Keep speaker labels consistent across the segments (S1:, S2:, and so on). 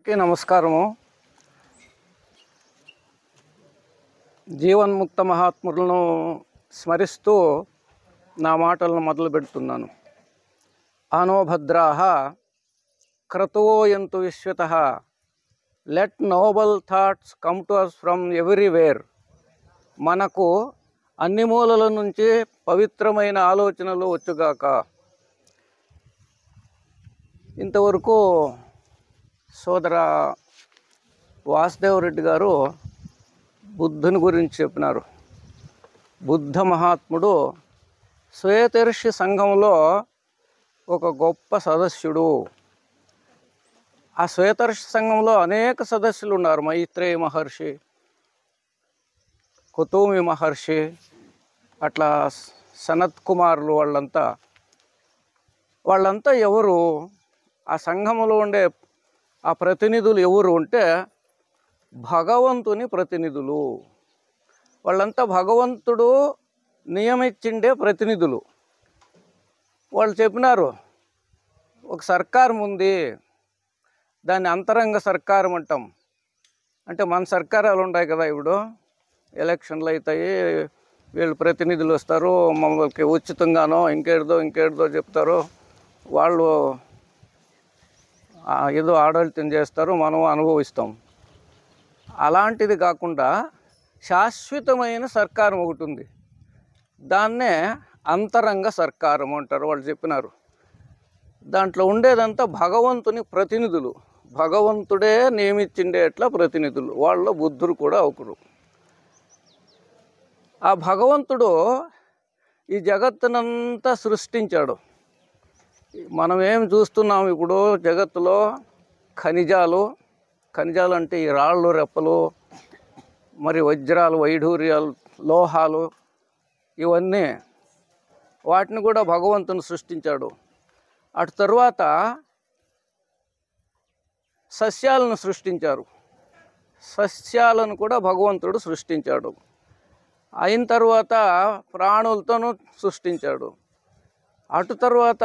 S1: అందరికీ నమస్కారము. జీవన్ముక్త మహాత్ములను స్మరిస్తూ నా మాటలను మొదలు పెడుతున్నాను. ఆనో భద్రాః క్రతువో యంతు విశ్వతః, let noble thoughts come to us from everywhere. మనకు అన్ని మూలల నుంచి పవిత్రమైన ఆలోచనలు వచ్చుగాక. ఇంతవరకు సోదర వాసుదేవ్ రెడ్డి గారు బుద్ధుని గురించి చెప్పినారు. బుద్ధ మహాత్ముడు శ్వేతర్షి సంఘంలో ఒక గొప్ప సదస్యుడు. ఆ శ్వేతర్షి సంఘంలో అనేక సదస్సులు ఉన్నారు. మైత్రేయ మహర్షి, కుతుమి మహర్షి, అట్లా సనత్ కుమారులు, వాళ్ళంతా ఎవరు? ఆ సంఘంలో ఉండే ఆ ప్రతినిధులు ఎవరు అంటే భగవంతుని ప్రతినిధులు. వాళ్ళంతా భగవంతుడు నియమించిండే ప్రతినిధులు. వాళ్ళు చెప్పినారు, ఒక సర్కారం ఉంది, దాన్ని అంతరంగ సర్కారం అంటాం. అంటే మన సర్కారాలు ఉన్నాయి కదా, ఇప్పుడు ఎలక్షన్లు అవుతాయి, వీళ్ళు ప్రతినిధులు వస్తారు, మమ్మల్ని ఉచితంగానో ఇంకేదో చెప్తారు, వాళ్ళు ఏదో ఆడళితం చేస్తారు, మనం అనుభవిస్తాం. అలాంటిది కాకుండా శాశ్వతమైన సర్కారం ఒకటి ఉంది, దాన్నే అంతరంగ సర్కారం అంటారు. వాళ్ళు చెప్పినారు. దాంట్లో ఉండేదంతా భగవంతుని ప్రతినిధులు, భగవంతుడే నియమించిండేట్లా ప్రతినిధులు. వాళ్ళలో బుద్ధుడు కూడా ఒకరు. ఆ భగవంతుడు ఈ జగత్తునంతా సృష్టించాడు. మనం ఏం చూస్తున్నాం ఇప్పుడు జగత్తులో? ఖనిజాలు అంటే ఈ రాళ్ళు, రెప్పలు, మరి వజ్రాలు, వైఢూర్యాలు, లోహాలు, ఇవన్నీ వాటిని కూడా భగవంతుని సృష్టించాడు. అటు తరువాత సస్యాలను సృష్టించారు. సస్యాలను కూడా భగవంతుడు సృష్టించాడు. అయిన తర్వాత ప్రాణులతోనూ సృష్టించాడు. అటు తర్వాత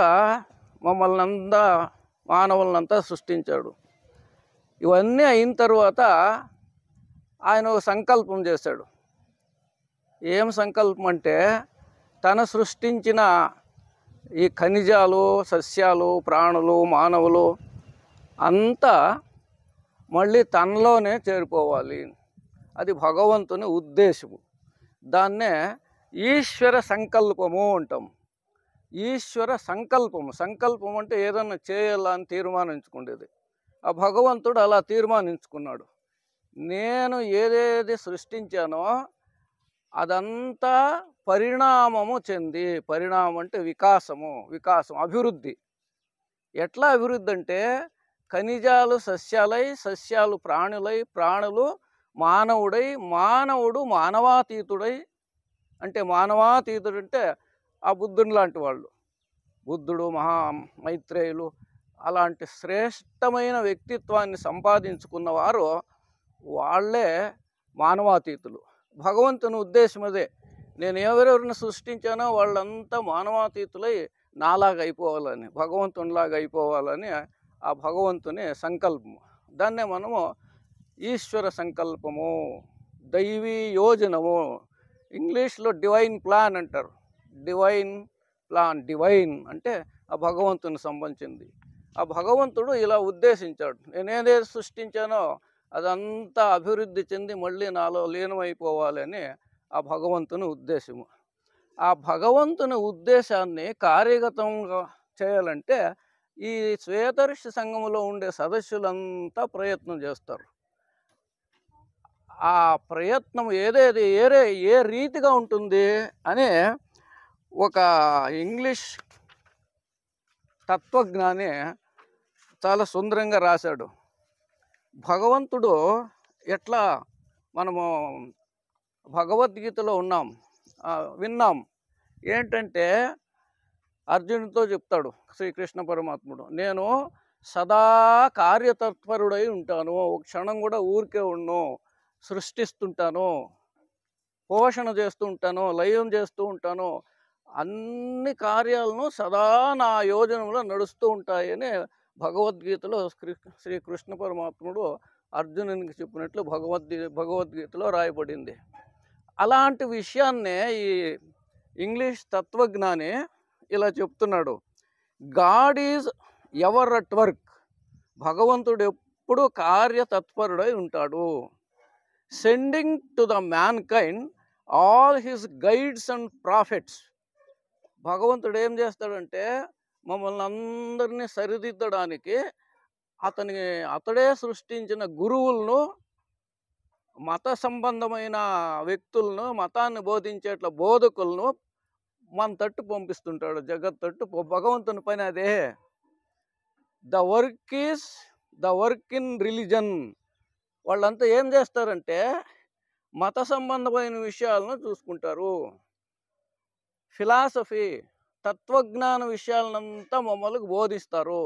S1: మానవులనంతా సృష్టించాడు. ఇవన్నీ అయిన తర్వాత ఆయన ఒక సంకల్పం చేశాడు. ఏం సంకల్పం అంటే, తన సృష్టించిన ఈ ఖనిజాలు, సస్యాలు, ప్రాణులు, మానవులు అంతా మళ్ళీ తనలోనే చేరిపోవాలి. అది భగవంతుని ఉద్దేశము. దాన్నే ఈశ్వర సంకల్పము అంటాం. ఈశ్వర సంకల్పం అంటే ఏదన్నా చేయాలా అని తీర్మానించుకునేది. ఆ భగవంతుడు అలా తీర్మానించుకున్నాడు. నేను ఏదేది సృష్టించానో అదంతా పరిణామము చెంది, పరిణామం అంటే వికాసం, అభివృద్ధి. ఎట్లా అభివృద్ధి అంటే, ఖనిజాలు సస్యాలై, సస్యాలు ప్రాణులై, ప్రాణులు మానవుడై, మానవుడు మానవాతీతుడై. అంటే మానవాతీతుడు అంటే ఆ బుద్ధుని లాంటి వాళ్ళు, బుద్ధుడు, మైత్రేయులు, అలాంటి శ్రేష్టమైన వ్యక్తిత్వాన్ని సంపాదించుకున్న వారు వాళ్ళే మానవాతీతులు. భగవంతుని ఉద్దేశం అదే. నేను ఎవరెవరిని సృష్టించానో వాళ్ళంతా మానవాతీతులై నాలాగా అయిపోవాలని, భగవంతునిలాగా అయిపోవాలని ఆ భగవంతుని సంకల్పము. దాన్నే మనము ఈశ్వర సంకల్పము, దైవీ యోజనము, ఇంగ్లీష్లో డివైన్ ప్లాన్ అంటారు. డివైన్ అంటే ఆ భగవంతుని సంబంధించింది. ఆ భగవంతుడు ఇలా ఉద్దేశించాడు, నేనేదేది సృష్టించానో అదంతా అభివృద్ధి చెంది మళ్ళీ నాలో లీనమైపోవాలని ఆ భగవంతుని ఉద్దేశము. ఆ భగవంతుని ఉద్దేశాన్ని కార్యగతంగా చేయాలంటే ఈ శ్వేతర్షి సంఘంలో ఉండే సదస్సులంతా ప్రయత్నం చేస్తారు. ఆ ప్రయత్నం ఏ రీతిగా ఉంటుంది అని ఒక ఇంగ్లీష్ తత్వజ్ఞాని చాలా సుందరంగా రాశాడు. భగవంతుడు ఎట్లా, మనము భగవద్గీతలో విన్నాం. ఏంటంటే అర్జునుడితో చెప్తాడు శ్రీకృష్ణ పరమాత్ముడు, నేను సదా కార్యతత్పరుడై ఉంటాను, ఒక క్షణం కూడా ఊరికే ఉండను, సృష్టిస్తుంటాను, పోషణ చేస్తూ ఉంటాను, లయం చేస్తూ ఉంటాను, అన్ని కార్యాలను సదా నా యోజనంలో నడుస్తూ ఉంటాయని భగవద్గీతలో శ్రీకృష్ణ పరమాత్ముడు అర్జునునికి చెప్పినట్లు భగవద్గీతలో రాయబడింది. అలాంటి విషయాన్నే ఈ ఇంగ్లీష్ తత్వజ్ఞాని ఇలా చెప్తున్నాడు. God is ever at work. భగవంతుడు ఎప్పుడు కార్యతత్పరుడై ఉంటాడు. Sending to the man kind all his guides and profits. భగవంతుడు ఏం చేస్తాడంటే మమ్మల్ని అందరినీ సరిదిద్దడానికి అతడే సృష్టించిన గురువులను, మత సంబంధమైన వ్యక్తులను, మతాన్ని బోధించేట్ల బోధకులను మన తట్టు పంపిస్తుంటాడు. జగత్తట్టు భగవంతుని పని అదే. The work in religion. వాళ్ళంతా ఏం చేస్తారంటే మత సంబంధమైన విషయాలను చూసుకుంటారు. ఫిలాసఫీ, తత్వజ్ఞాన విషయాలనంతా మమ్మల్ని బోధిస్తారు.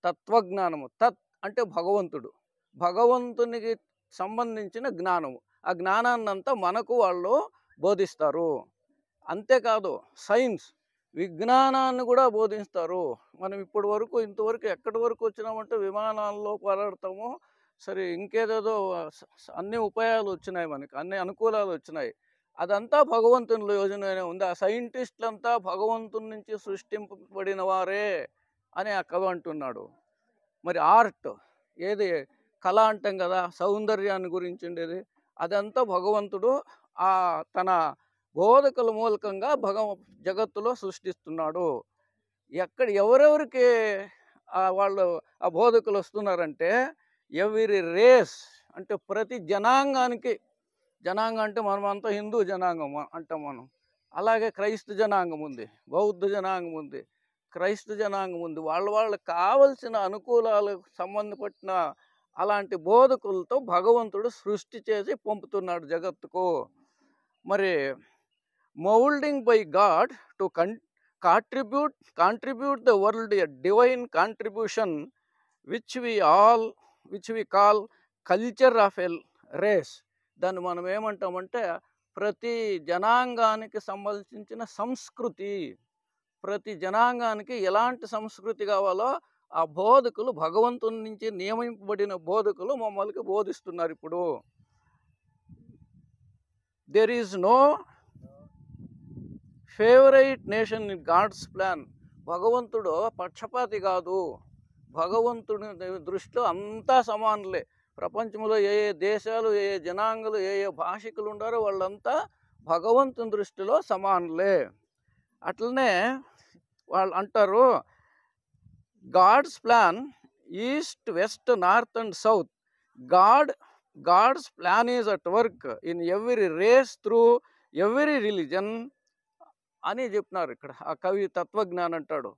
S1: తత్వజ్ఞానము, తత్ అంటే భగవంతుడు, భగవంతునికి సంబంధించిన జ్ఞానము. ఆ జ్ఞానాన్నంతా మనకు వాళ్ళు బోధిస్తారు. అంతేకాదు సైన్స్, విజ్ఞానాన్ని కూడా బోధిస్తారు. మనం ఇంతవరకు ఎక్కడి వరకు వచ్చినామంటే విమానాల్లో పరాడతాము, సరే ఇంకేదేదో అన్ని ఉపాయాలు వచ్చినాయి, మనకి అన్ని అనుకూలాలు వచ్చినాయి. అదంతా భగవంతుని యోజననే ఉంది. ఆ సైంటిస్టులంతా భగవంతుని నుంచి సృష్టింపబడిన వారే అని ఆ కవి అంటున్నాడు. మరి ఆర్ట్ ఏది, కళ అంటాం కదా, సౌందర్యాన్ని గురించి ఉండేది, అదంతా భగవంతుడు తన బోధకుల మూలకంగా జగత్తులో సృష్టిస్తున్నాడు. ఎవరెవరికి వాళ్ళు ఆ బోధకులు వస్తున్నారంటే ఎవరి రేస్ అంటే ప్రతి జనాంగానికి, జనాంగం అంటే మనమంతా హిందూ జనాంగం అంటాం మనం. అలాగే క్రైస్తవ జనాంగం ఉంది, బౌద్ధ జనాంగం ఉంది, క్రైస్తవ జనాంగం ఉంది. వాళ్ళకి కావలసిన అనుకూలాలకు సంబంధపడిన అలాంటి బోధకులతో భగవంతుడు సృష్టి చేసి పంపుతున్నాడు జగత్తుకు. మరి moulding by God to contribute the world a divine contribution which we call culture of a race. దాన్ని మనం ఏమంటామంటే ప్రతి జనాంగానికి సంబంధించిన సంస్కృతి, ప్రతి జనాంగానికి ఎలాంటి సంస్కృతి కావాలో ఆ బోధకులు, భగవంతుని నుంచి నియమింపబడిన బోధకులు మమ్మల్ని బోధిస్తున్నారు. ఇప్పుడు there is no favourite nation in God's plan. భగవంతుడు పక్షపాతి కాదు. భగవంతుడి దృష్టిలో అంతా సమానులే. ప్రపంచంలో ఏ దేశాలు, ఏ జనాంగాలు, ఏ భాషికులు ఉండారో వాళ్ళంతా భగవంతుని దృష్టిలో సమానులే. అట్లనే వాళ్ళు అంటారు, God's plan east, west, north and south. God's plan is at work in every race through every religion అని చెప్పినారు. ఇక్కడ ఆ కవి తత్వజ్ఞానం అంటాడు,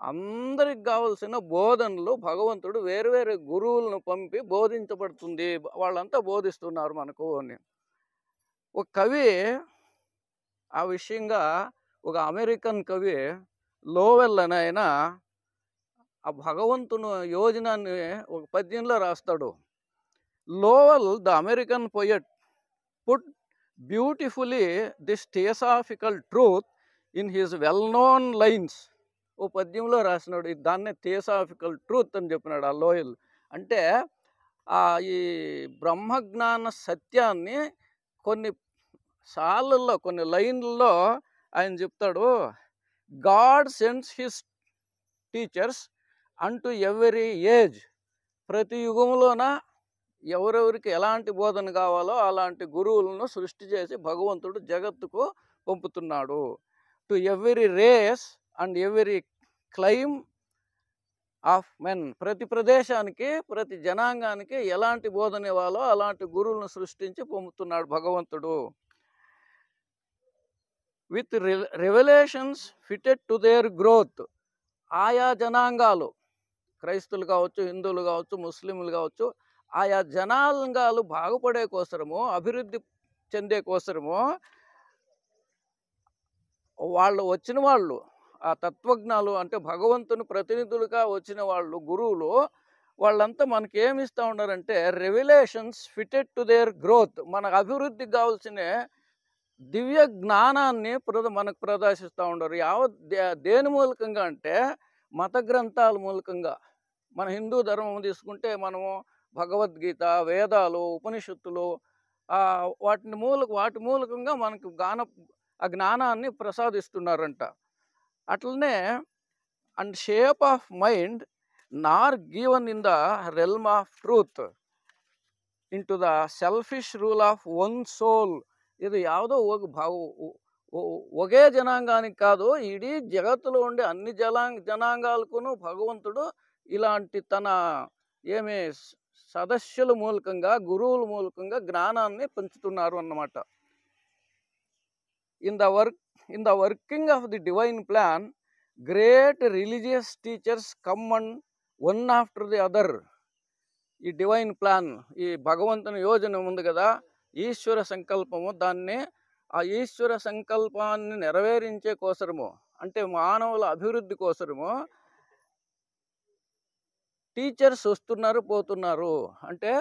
S1: అందరికి కావలసిన బోధనలు భగవంతుడు వేరు గురువులను పంపి బోధించబడుతుంది, వాళ్ళంతా బోధిస్తున్నారు మనకు అని. ఒక కవి ఆ విషయంగా, ఒక అమెరికన్ కవి లోవెల్ అని ఆయన ఆ భగవంతుని యోజనాన్ని ఒక పద్యంలో రాస్తాడు. Lowell, the American poet, put beautifully this theosophical truth in his well known lines. ఓ పద్యంలో రాసినాడు. దాన్నే థియోసాఫికల్ ట్రూత్ అని చెప్పినాడు ఆ లోయల్. అంటే ఈ బ్రహ్మజ్ఞాన సత్యాన్ని కొన్ని సార్లలో, కొన్ని లైన్లలో ఆయన చెప్తాడు. గాడ్ సెండ్స్ హిస్ టీచర్స్ అంటూ ఎవరీ ఏజ్. ప్రతి యుగంలోన ఎవరెవరికి ఎలాంటి బోధన కావాలో అలాంటి గురువులను సృష్టి చేసి భగవంతుడు జగత్తుకు పంపుతున్నాడు. To every race and every clime of men. ప్రతి ప్రదేశానికి, ప్రతి జనాంగానికి ఎలాంటి బోధన ఇవ్వాలో అలాంటి గురువులను సృష్టించి పంపుతున్నాడు భగవంతుడు. With revolutions fitted to their growth. ఆయా జనాంగాలు, క్రైస్తవులు కావచ్చు, హిందువులు కావచ్చు, ముస్లింలు కావచ్చు, ఆయా జనాంగాలు బాగుపడే కోసరము, అభివృద్ధి చెందే కోసరము వచ్చిన వాళ్ళు, ఆ తత్వజ్ఞాలు అంటే భగవంతుని ప్రతినిధులుగా వచ్చిన వాళ్ళు, గురువులు, వాళ్ళంతా మనకి ఏమి ఇస్తూ ఉన్నారంటే revolutions fitted to their growth. మనకు అభివృద్ధికి కావాల్సిన దివ్య జ్ఞానాన్ని మనకు ప్రదర్శిస్తూ ఉండరు. దేని మూలకంగా అంటే మత గ్రంథాల మూలకంగా. మన హిందూ ధర్మం తీసుకుంటే మనము భగవద్గీత, వేదాలు, ఉపనిషత్తులు వాటి మూలకంగా మనకు ఆ జ్ఞానాన్ని ప్రసాదిస్తున్నారంట. అట్లనే and shape of mind nor given in the realm of truth into the selfish rule of one soul. ఇది ಯಾವುದೋ ఒకే జనాంగానికి కాదు, ఇడీ జగత్తులో ఉండే అన్ని జనాంగాలకును భగవంతుడు ఇలాంటి తన సదస్యుల మూలకంగా, గురువుల మూలకంగా జ్ఞానాన్ని పంచుతున్నారు అన్నమాట. In the working of the divine plan, great religious teachers come and one after the other. ఈ డివైన్ ప్లాన్, ఈ భగవంతుని యోజన ఉంది కదా, ఈశ్వర సంకల్పము, ఆ ఈశ్వర సంకల్పాన్ని నెరవేరించే కోసరము, అంటే మానవుల అభివృద్ధి కోసరము టీచర్స్ వస్తున్నారు, పోతున్నారు. అంటే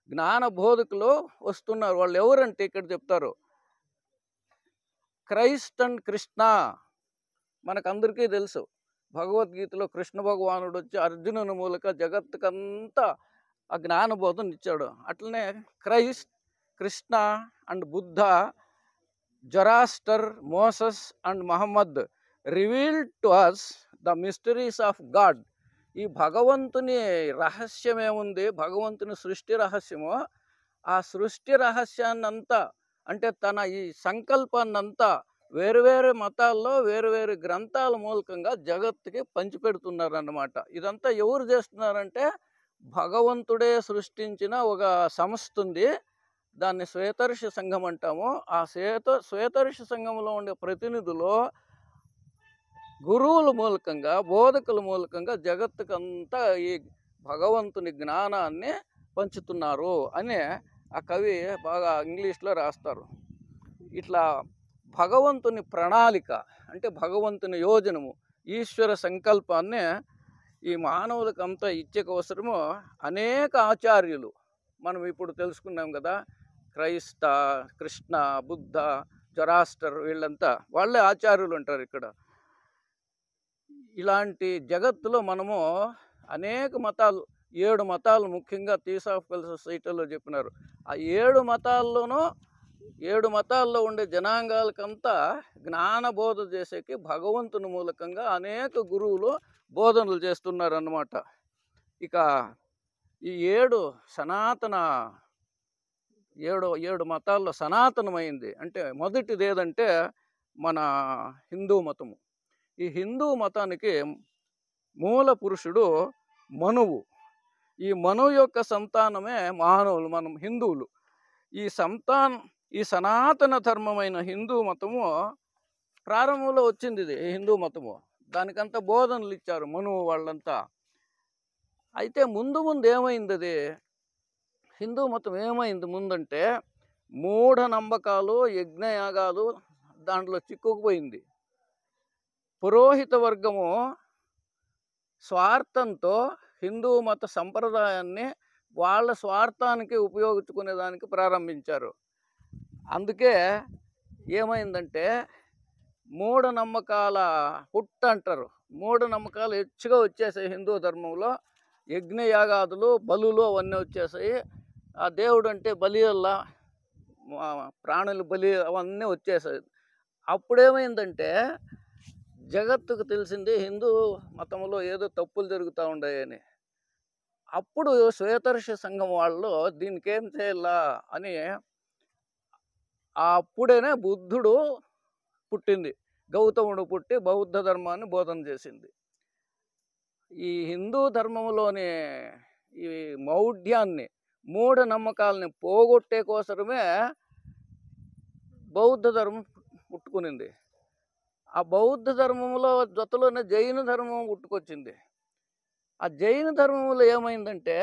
S1: జ్ఞాన బోధకులు వస్తున్నారు. వాళ్ళు ఎవరంటే ఇక్కడ చెప్తారు, క్రైస్ట్ అండ్ కృష్ణ. మనకందరికీ తెలుసు, భగవద్గీతలో కృష్ణ భగవానుడు వచ్చి అర్జునుని మూలక జగత్తుకంతా ఆ జ్ఞానబోధన ఇచ్చాడు. అట్లనే Christ, Krishna and Buddha, Zoroaster, Moses and Muhammad revealed to us the mysteries of God. ఈ భగవంతుని రహస్యం ఏముంది, భగవంతుని సృష్టి రహస్యము, ఆ సృష్టి రహస్యాన్నంతా, అంటే తన ఈ సంకల్పాన్నంతా వేరు మతాల్లో వేరు గ్రంథాల మూలకంగా జగత్తుకి పంచిపెడుతున్నారు అన్నమాట. ఇదంతా ఎవరు చేస్తున్నారంటే భగవంతుడే సృష్టించిన ఒక సంస్థ ఉంది, దాన్ని శ్వేతర్షి సంఘం అంటాము. ఆ శ్వేతర్షి సంఘంలో ఉండే ప్రతినిధులు గురువుల మూలకంగా, బోధకుల మూలకంగా జగత్తుకంతా ఈ భగవంతుని జ్ఞానాన్ని పంచుతున్నారు అని ఆ కవి బాగా ఇంగ్లీష్లో రాస్తారు. ఇట్లా భగవంతుని ప్రణాళిక, అంటే భగవంతుని యోజనము, ఈశ్వర సంకల్పాన్ని ఈ మానవులకంతా ఇచ్చే కోసము అనేక ఆచార్యులు మనం ఇప్పుడు తెలుసుకున్నాం కదా, క్రైస్త, కృష్ణ, బుద్ధ, జొరాస్టర్, వీళ్ళంతా వాళ్ళే ఆచార్యులు ఉంటారు ఇక్కడ. ఇలాంటి జగత్తులో మనము అనేక మతాలు, 7 మతాలు ముఖ్యంగా థియోసాఫికల్ సొసైటీలో చెప్పినారు. ఆ 7 మతాల్లోనూ 7 మతాల్లో ఉండే జనాంగాలకంతా జ్ఞానబోధ చేసేకి భగవంతుని మూలకంగా అనేక గురువులు బోధనలు చేస్తున్నారు అన్నమాట. ఇక ఈ 7 మతాల్లో సనాతనమైంది అంటే మొదటిది ఏదంటే మన హిందూ మతము. ఈ హిందూ మతానికి మూల పురుషుడు మనువు. ఈ మనువు యొక్క సంతానమే మానవులు, మనం హిందువులు. ఈ సనాతన ధర్మమైన హిందూ మతము ప్రారంభంలో వచ్చింది. ఇది హిందూ మతము, దానికంతా బోధనలు ఇచ్చారు మనువు వాళ్ళంతా. అయితే ముందు ఏమైంది, అది హిందూ మతం ఏమైంది ముందంటే మూఢనమ్మకాలు, యజ్ఞయాగాలు దాంట్లో చిక్కుకుపోయింది. పురోహిత వర్గము స్వార్థంతో హిందూ మత సంప్రదాయాన్ని వాళ్ళ స్వార్థానికి ఉపయోగించుకునేదానికి ప్రారంభించారు. అందుకే ఏమైందంటే మూఢనమ్మకాల పుట్ట అంటారు, మూఢనమ్మకాలు హెచ్చుగా వచ్చేసాయి హిందూ ధర్మంలో. యజ్ఞయాగాదులు, బలులు అవన్నీ వచ్చేసాయి. ఆ దేవుడు అంటే బలి వల్ల ప్రాణులు బలి అవన్నీ వచ్చేసాయి. అప్పుడేమైందంటే జగత్తుకు తెలిసింది హిందూ మతంలో ఏదో తప్పులు జరుగుతూ ఉన్నాయని. అప్పుడు శ్వేతర్షి సంఘం వాళ్ళు దీనికి ఏం చేయాలా అని అప్పుడేనే బుద్ధుడు పుట్టింది, గౌతముడు పుట్టి బౌద్ధ ధర్మాన్ని బోధన చేసింది. ఈ హిందూ ధర్మంలోని ఈ మౌఢ్యాన్ని, మూఢనమ్మకాలని పోగొట్టే కోసమే బౌద్ధ ధర్మం పుట్టుకునింది. ఆ బౌద్ధ ధర్మంలో జొత్తలోనే జైన ధర్మం పుట్టుకొచ్చింది. ఆ జైన ధర్మంలో ఏమైందంటే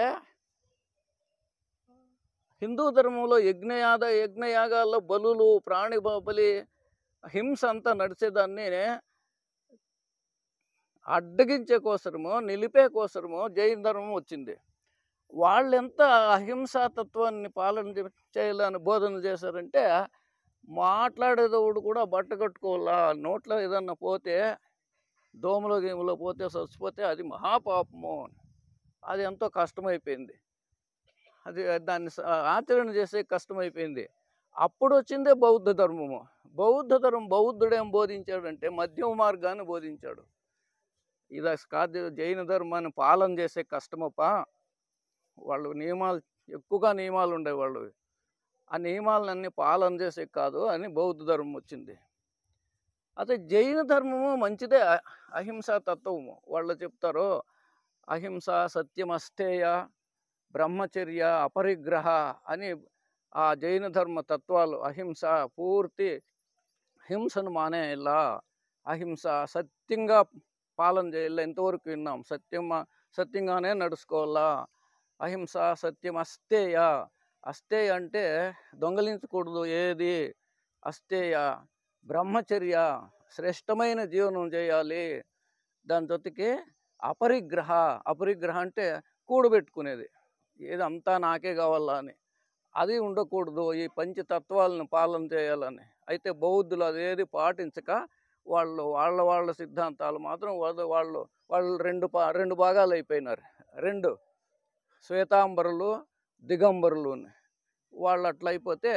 S1: హిందూ ధర్మంలో యజ్ఞయాగాల్లో బలులు, ప్రాణి బలి, హింస అంతా నడిచేదాన్ని అడ్డగించే కోసరము, నిలిపే కోసరము జైన ధర్మం వచ్చింది. వాళ్ళు ఎంత అహింసాతత్వాన్ని పాలన చేయాలని బోధన చేశారంటే మాట్లాడేదోడు కూడా బట్ట కట్టుకోవాలా, నోట్లో ఏదన్నా పోతే, దోమలో గేములో పోతే, చచ్చిపోతే అది మహాపాపము. అది ఎంతో కష్టమైపోయింది. అది దాన్ని ఆచరణ చేసే కష్టమైపోయింది. అప్పుడు వచ్చిందే బౌద్ధ ధర్మము. బౌద్ధుడు ఏం బోధించాడంటే మధ్యమ మార్గాన్ని బోధించాడు. ఇది కాదు జైన ధర్మాన్ని పాలన చేసే కష్టమప్ప, వాళ్ళు ఎక్కువగా నియమాలు ఉండేవాళ్ళు, ఆ నియమాలన్నీ పాలన చేసే కాదు అని బౌద్ధ ధర్మం వచ్చింది. అదే జైన ధర్మము మంచిదే, అహింసా తత్వము. వాళ్ళు చెప్తారు అహింస, సత్యమస్తేయ, బ్రహ్మచర్య, అపరిగ్రహ అని ఆ జైన ధర్మ తత్వాలు. అహింస, పూర్తి హింసను మానేయాలా, అహింస, సత్యంగా పాలన చేయాల. ఎంతవరకు విన్నాం, సత్యంగానే నడుచుకోవాలా. అహింస, సత్యం, అస్తేయ. అస్తేయ అంటే దొంగలించకూడదు ఏది, అస్తేయ. బ్రహ్మచర్య, శ్రేష్టమైన జీవనం చేయాలి. దాని జొతికి అపరిగ్రహ. అపరిగ్రహ అంటే కూడబెట్టుకునేది, ఏది అంతా నాకే కావాలా అని, అది ఉండకూడదు. ఈ పంచతత్వాలను పాలన చేయాలని. అయితే బౌద్ధులు అదేది పాటించక వాళ్ళ సిద్ధాంతాలు మాత్రం వాళ్ళు రెండు భాగాలు అయిపోయినారు. రెండు శ్వేతాంబరులు, దిగంబరులు. వాళ్ళు అట్లా అయిపోతే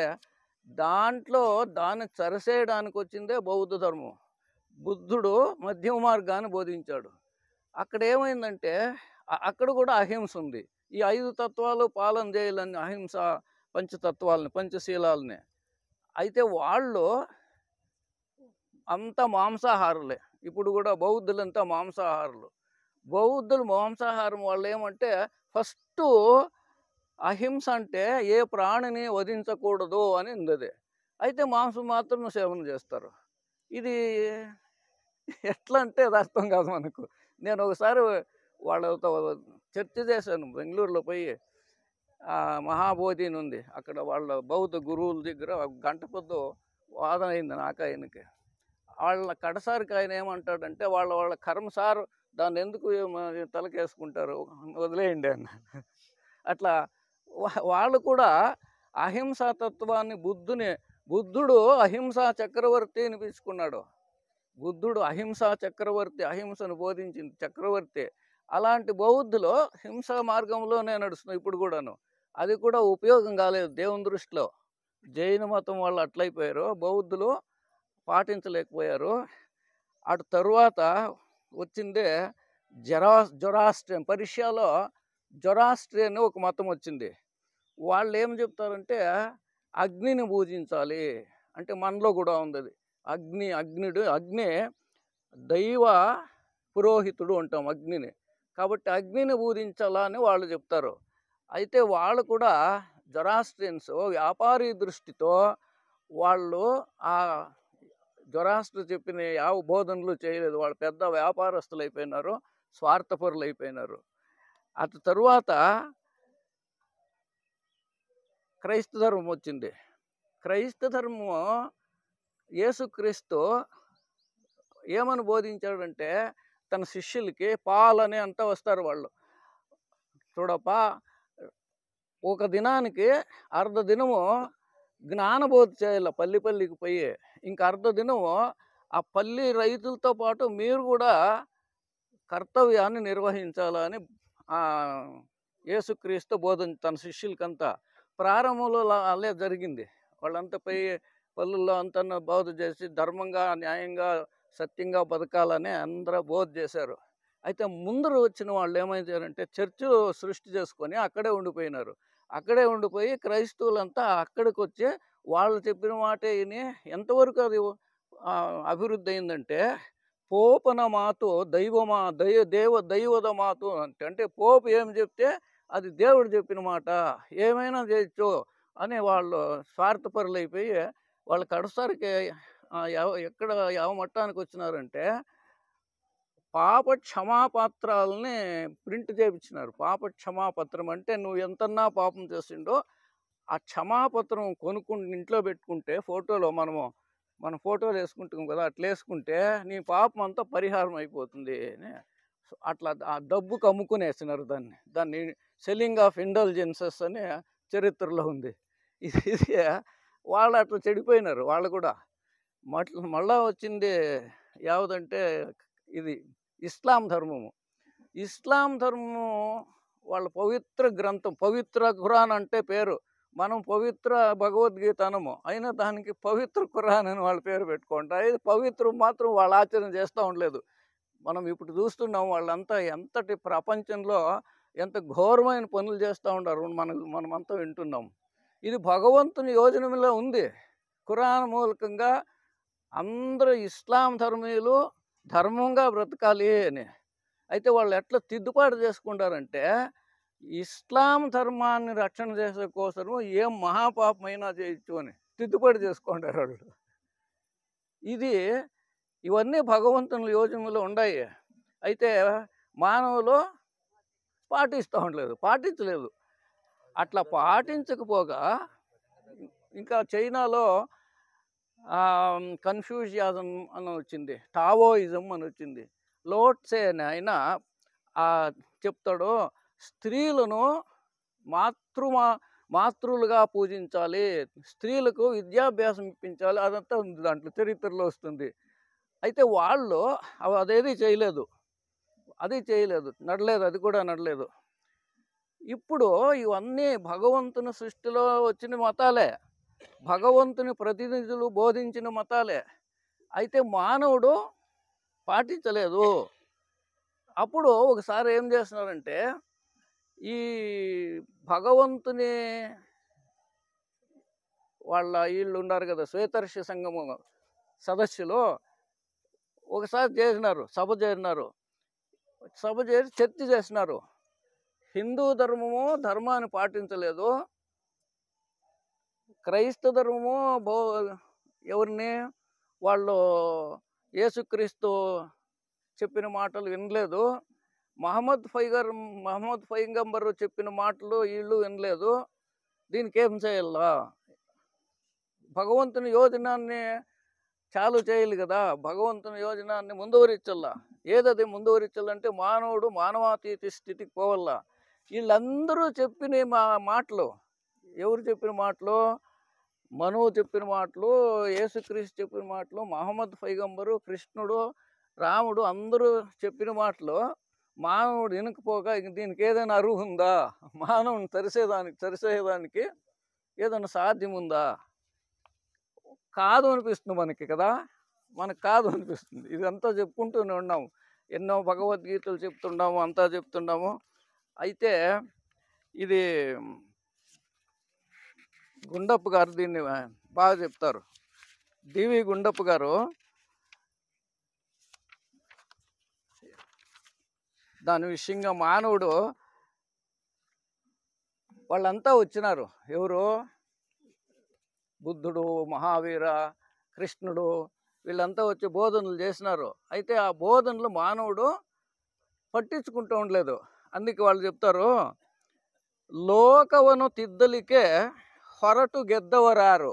S1: దాన్ని సరిసేయడానికి వచ్చిందే బౌద్ధ ధర్మం. బుద్ధుడు మధ్యమ మార్గాన్ని బోధించాడు. అక్కడ ఏమైందంటే అక్కడ కూడా అహింస ఉంది. ఈ 5 తత్వాలు పాలన చేయాలని అహింస, పంచతత్వాలని, పంచశీలాలని. అయితే వాళ్ళు అంతా మాంసాహారులే. ఇప్పుడు కూడా బౌద్ధులంతా మాంసాహారులు. బౌద్ధులు మాంసాహారం. వాళ్ళు ఏమంటే ఫస్ట్ అహింస అంటే ఏ ప్రాణిని వధించకూడదు అని ఉంది. అయితే మాంసం మాత్రం సేవన చేస్తారు. ఇది ఎట్లా అంటే అది అర్థం కాదు మనకు. నేను ఒకసారి వాళ్ళతో చర్చ చేశాను బెంగళూరులో పోయి. మహాబోధి ఉంది అక్కడ, వాళ్ళ బౌద్ధ గురువుల దగ్గర గంట పొద్దు వాదన అయింది నాకు ఆయనకి. వాళ్ళ కడసారికి ఆయన ఏమంటాడంటే వాళ్ళ కర్మసార్, దాన్ని ఎందుకు తలకేసుకుంటారు, వదిలేయండి అన్న. అట్లా వాళ్ళు కూడా అహింసా తత్వాన్ని బుద్ధుడు అహింసా చక్రవర్తి అనిపించుకున్నాడు. బుద్ధుడు అహింసా చక్రవర్తి, అహింసను బోధించింది చక్రవర్తి. అలాంటి బౌద్ధులు హింసా మార్గంలోనే నడుస్తున్నాయి ఇప్పుడు కూడాను. అది కూడా ఉపయోగం కాలేదు దేవుని దృష్టిలో. జైన మతం వాళ్ళు అట్లయిపోయారు, బౌద్ధులు పాటించలేకపోయారు. అటు తరువాత వచ్చిందే జొరాస్ట్రియన్. పర్షియాలో జొరాస్ట్రియన్ ఒక మతం వచ్చింది. వాళ్ళు ఏం చెప్తారంటే అగ్నిని పూజించాలి. అంటే మనలో కూడా ఉంది అగ్ని దైవ పురోహితుడు అంటాం అగ్నిని. కాబట్టి అగ్నిని పూజించాలా అని వాళ్ళు చెప్తారు. అయితే వాళ్ళు కూడా జొరాస్ట్రియన్స్ వ్యాపారీ దృష్టితో వాళ్ళు ఆ జొరాస్ట్రు చెప్పిన ಯಾವ బోధనలు చేయలేదు. వాళ్ళు పెద్ద వ్యాపారస్తులు అయిపోయినారు, స్వార్థపరులు అయిపోయినారు. అటు తరువాత క్రైస్త ధర్మం వచ్చింది. క్రైస్త ధర్మం యేసుక్రీస్తు ఏమని బోధించాడంటే తన శిష్యులకి పాలని అంతా వస్తారు వాళ్ళు. చూడప్పా, ఒక దినానికి అర్ధ దినము జ్ఞానబోధ చేయాలి పల్లికి పోయి, ఇంకా అర్ధ దినము ఆ పల్లి రైతులతో పాటు మీరు కూడా కర్తవ్యాన్ని నిర్వహించాలని యేసుక్రీస్తు బోధన తన శిష్యులకంతా. ప్రారంభంలో అలా జరిగింది. వాళ్ళంతా పోయి పల్లెల్లో అంతా బోధ చేసి ధర్మంగా, న్యాయంగా, సత్యంగా బతకాలని అందరూ బోధ చేశారు. అయితే ముందర వచ్చిన వాళ్ళు ఏమైందంటే చర్చ్ సృష్టి చేసుకొని అక్కడే ఉండిపోయినారు. అక్కడే ఉండిపోయి క్రైస్తవులంతా అక్కడికి వచ్చి వాళ్ళు చెప్పిన మాటే విని ఎంతవరకు అది అభివృద్ధి అయిందంటే, పోపన మాతో దైవద మాతో అంటే పోపు ఏం చెప్తే అది దేవుడు చెప్పిన మాట, ఏమైనా చేయొచ్చు అని వాళ్ళు స్వార్థపరులు అయిపోయి వాళ్ళ కడసారికి ಯಾವ మట్టానికి వచ్చినారంటే పాప క్షమాపత్రాలని ప్రింట్ చేయించినారు. పాప క్షమాపత్రం అంటే నువ్వు ఎంతన్నా పాపం చేసిండో ఆ క్షమాపత్రం కొనుక్కుంటూ ఇంట్లో పెట్టుకుంటే, ఫోటోలో మనం ఫోటోలు వేసుకుంటాం కదా, అట్లా వేసుకుంటే నీ పాపం అంతా పరిహారం అయిపోతుంది అని అట్లా ఆ డబ్బుకు అమ్ముకునేసినారు దాన్ని సెల్లింగ్ ఆఫ్ ఇండల్జెన్సెస్ అనే చరిత్రలో ఉంది. ఇది వాళ్ళు అట్లా చెడిపోయినారు. వాళ్ళు కూడా మళ్ళా వచ్చింది యావదంటే ఇది ఇస్లాం ధర్మము. ఇస్లాం ధర్మము వాళ్ళ పవిత్ర గ్రంథం, పవిత్ర ఖురాన్ అంటే పేరు. మనం పవిత్ర భగవద్గీత అనము, అయినా దానికి పవిత్ర ఖురాన్ అని వాళ్ళ పేరు పెట్టుకుంటారు. ఇది పవిత్రం మాత్రం వాళ్ళు ఆచరణ చేస్తూ ఉండలేదు. మనం ఇప్పుడు చూస్తున్నాం వాళ్ళంతా ఎంతటి ప్రపంచంలో ఎంత ఘోరమైన పనులు చేస్తూ ఉంటారు మనమంతా వింటున్నాం. ఇది భగవంతుని యోజనలో ఉంది. ఖురాన్ మూలకంగా అందరూ ఇస్లాం ధర్మీయులు ధర్మంగా బ్రతకాలి అని. అయితే వాళ్ళు ఎట్లా తిద్దుబాటు చేసుకుంటారంటే, ఇస్లాం ధర్మాన్ని రక్షణ చేసే కోసము ఏం మహాపాపమైనా చేయొచ్చు అని తిద్దుబాటు చేసుకుంటారు వాళ్ళు. ఇవన్నీ భగవంతుని యోజనలో ఉన్నాయి. అయితే మానవులు పాటించలేదు. అట్లా పాటించకపోగా ఇంకా చైనాలో కన్ఫ్యూషియాజం అని వచ్చింది, టావోయిజం అని వచ్చింది. లోట్సే అని ఆయన చెప్తాడు, స్త్రీలను మాతృలుగా పూజించాలి, స్త్రీలకు విద్యాభ్యాసం ఇప్పించాలి, అదంతా ఉంది దాంట్లో, చరిత్రలో వస్తుంది. అయితే వాళ్ళు అదేది చేయలేదు, నడలేదు, అది కూడా నడలేదు. ఇప్పుడు ఇవన్నీ భగవంతుని సృష్టిలో వచ్చిన మతాలే, భగవంతుని ప్రతినిధులు బోధించిన మతాలే. అయితే మానవుడు పాటించలేదు. అప్పుడు ఒకసారి ఏం చేస్తున్నారంటే, ఈ భగవంతుని వీళ్ళు ఉన్నారు కదా, శ్వేతర్షి సంఘము సదస్సులో ఒకసారి సభ చేసి చర్చ చేసినారు. హిందూ ధర్మాన్ని పాటించలేదు, క్రైస్తవ ధర్మము ఎవరిని వాళ్ళు యేసుక్రీస్తు చెప్పిన మాటలు వినలేదు, మహమ్మద్ పైగంబర్ చెప్పిన మాటలు వీళ్ళు వినలేదు. దీనికి ఏం చేయాలా? భగవంతుని యోజనాన్ని చాలు చేయాలి కదా, భగవంతుని యోజనాన్ని ముందువరించాలా. ఏదది ముందువరించాలంటే మానవుడు మానవాతీత స్థితికి పోవాలా. వీళ్ళందరూ చెప్పిన మాటలు, ఎవరు చెప్పిన మాటలు? మనువు చెప్పిన మాటలు, యేసుక్రీస్తు చెప్పిన మాటలు, మహమ్మద్ పైగంబరు, కృష్ణుడు, రాముడు అందరూ చెప్పిన మాటలు మానవుడు వినకపోగా దీనికి ఏదైనా అర్హత ఉందా? మానవుని సరిసేయడానికి ఏదైనా సాధ్యం ఉందా? కాదు అనిపిస్తుంది మనకి కదా, మనకు కాదు అనిపిస్తుంది. ఇదంతా చెప్పుకుంటూనే ఉన్నాము, ఎన్నో భగవద్గీతలు చెప్తున్నాము, అంతా చెప్తున్నాము. అయితే ఇది గుండప్ప గారు దీన్ని బాగా చెప్తారు. డివి గుండప్ప గారు దాని విషయంగా మానవుడు వాళ్ళంతా వచ్చినారు. ఎవరు? బుద్ధుడు, మహావీర, కృష్ణుడు, వీళ్ళంతా వచ్చి బోధనలు చేసినారు. అయితే ఆ బోధనలు మానవుడు పట్టించుకుంటూ ఉండలేదు. అందుకే వాళ్ళు చెప్తారు, లోకవను తిద్దలికే ಹೊರಟು ಗೆದ್ದವರಾರು.